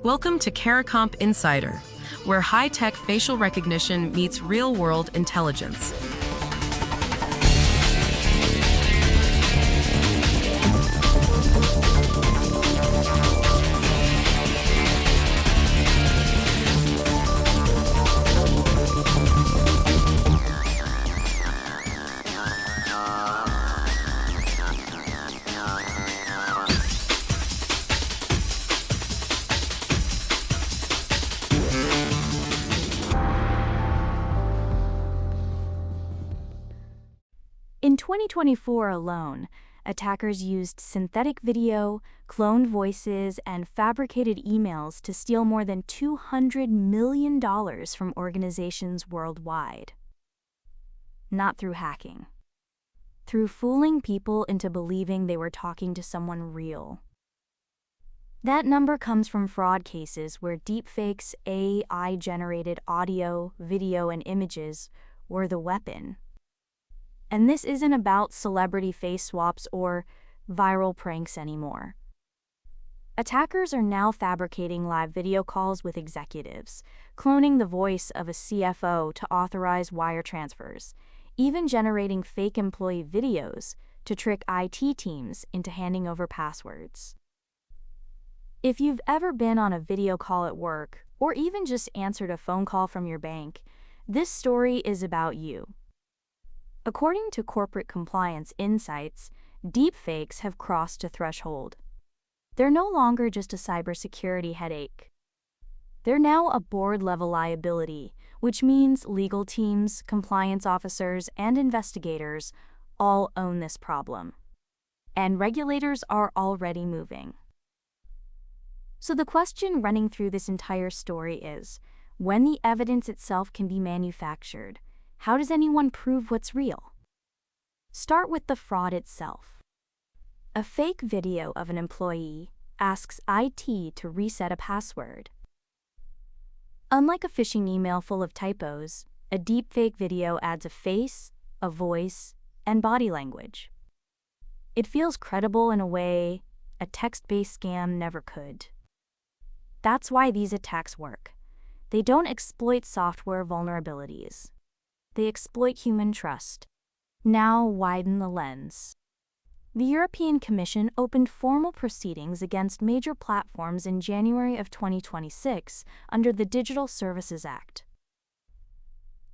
Welcome to CARICOMP Insider, where high-tech facial recognition meets real-world intelligence. In 2024 alone, attackers used synthetic video, cloned voices, and fabricated emails to steal more than $200 million from organizations worldwide. Not through hacking. Through fooling people into believing they were talking to someone real. That number comes from fraud cases where deepfakes, AI-generated audio, video, and images were the weapon. And this isn't about celebrity face swaps or viral pranks anymore. Attackers are now fabricating live video calls with executives, cloning the voice of a CFO to authorize wire transfers, even generating fake employee videos to trick IT teams into handing over passwords. If you've ever been on a video call at work, or even just answered a phone call from your bank, this story is about you. According to Corporate Compliance Insights, deepfakes have crossed a threshold. They're no longer just a cybersecurity headache. They're now a board-level liability, which means legal teams, compliance officers, and investigators all own this problem. And regulators are already moving. So the question running through this entire story is, when the evidence itself can be manufactured, how does anyone prove what's real? Start with the fraud itself. A fake video of an employee asks IT to reset a password. Unlike a phishing email full of typos, a deepfake video adds a face, a voice, and body language. It feels credible in a way a text-based scam never could. That's why these attacks work. They don't exploit software vulnerabilities. They exploit human trust. Now widen the lens. The European Commission opened formal proceedings against major platforms in January of 2026 under the Digital Services Act.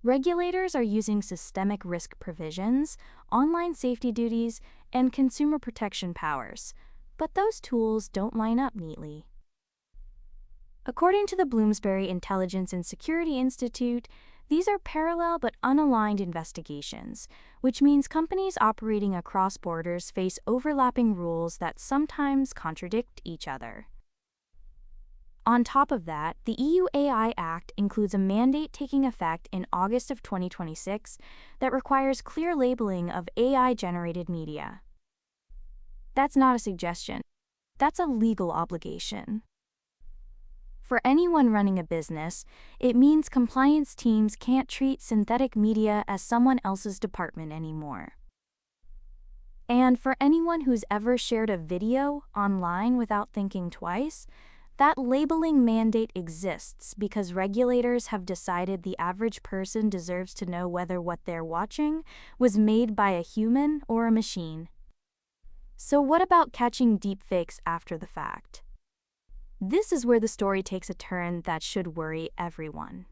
Regulators are using systemic risk provisions, online safety duties, and consumer protection powers, but those tools don't line up neatly. According to the Bloomsbury Intelligence and Security Institute, these are parallel but unaligned investigations, which means companies operating across borders face overlapping rules that sometimes contradict each other. On top of that, the EU AI Act includes a mandate taking effect in August of 2026 that requires clear labeling of AI-generated media. That's not a suggestion. That's a legal obligation. For anyone running a business, it means compliance teams can't treat synthetic media as someone else's department anymore. And for anyone who's ever shared a video online without thinking twice, that labeling mandate exists because regulators have decided the average person deserves to know whether what they're watching was made by a human or a machine. So what about catching deepfakes after the fact? This is where the story takes a turn that should worry everyone.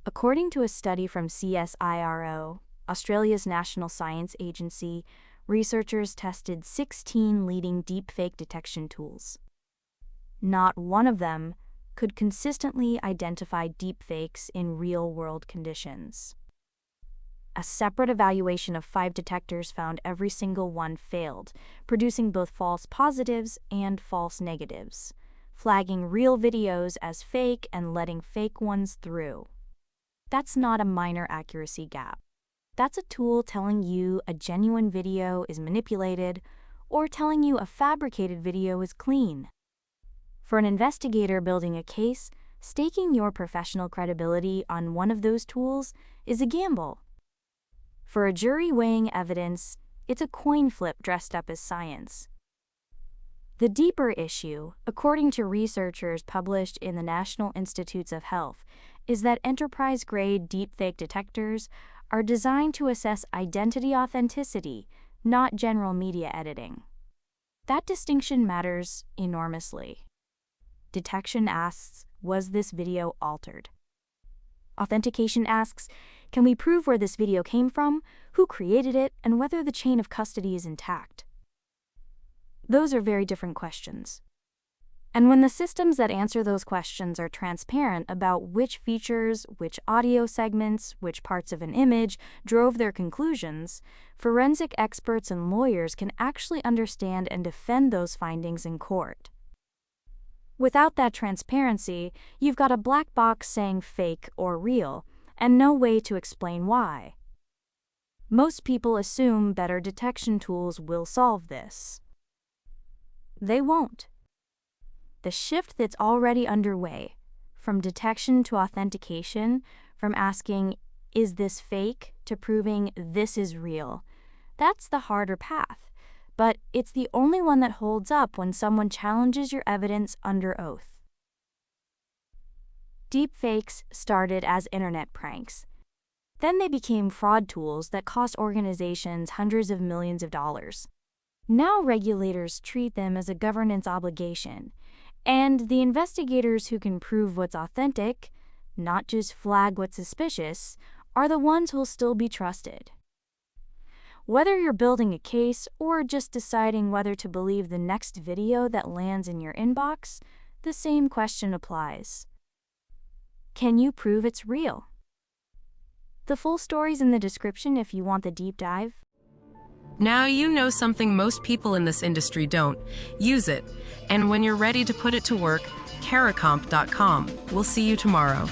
According to a study from CSIRO, Australia's National Science Agency, researchers tested 16 leading deepfake detection tools. Not one of them could consistently identify deepfakes in real-world conditions. A separate evaluation of 5 detectors found every single one failed, producing both false positives and false negatives, flagging real videos as fake and letting fake ones through. That's not a minor accuracy gap. That's a tool telling you a genuine video is manipulated or telling you a fabricated video is clean. For an investigator building a case, staking your professional credibility on one of those tools is a gamble. For a jury weighing evidence, it's a coin flip dressed up as science. The deeper issue, according to researchers published in the National Institutes of Health, is that enterprise-grade deepfake detectors are designed to assess identity authenticity, not general media editing. That distinction matters enormously. Detection asks, was this video altered? Authentication asks, can we prove where this video came from, who created it, and whether the chain of custody is intact? Those are very different questions. And when the systems that answer those questions are transparent about which features, which audio segments, which parts of an image drove their conclusions, forensic experts and lawyers can actually understand and defend those findings in court. Without that transparency, you've got a black box saying fake or real, and no way to explain why. Most people assume better detection tools will solve this. They won't. The shift that's already underway, from detection to authentication, from asking, is this fake, to proving this is real, that's the harder path, but it's the only one that holds up when someone challenges your evidence under oath. Deepfakes started as internet pranks. Then they became fraud tools that cost organizations hundreds of millions of dollars. Now regulators treat them as a governance obligation, and the investigators who can prove what's authentic, not just flag what's suspicious, are the ones who'll still be trusted. Whether you're building a case or just deciding whether to believe the next video that lands in your inbox, the same question applies. Can you prove it's real? The full story's in the description if you want the deep dive. Now you know something most people in this industry don't. Use it. And when you're ready to put it to work, caracomp.com. We'll see you tomorrow.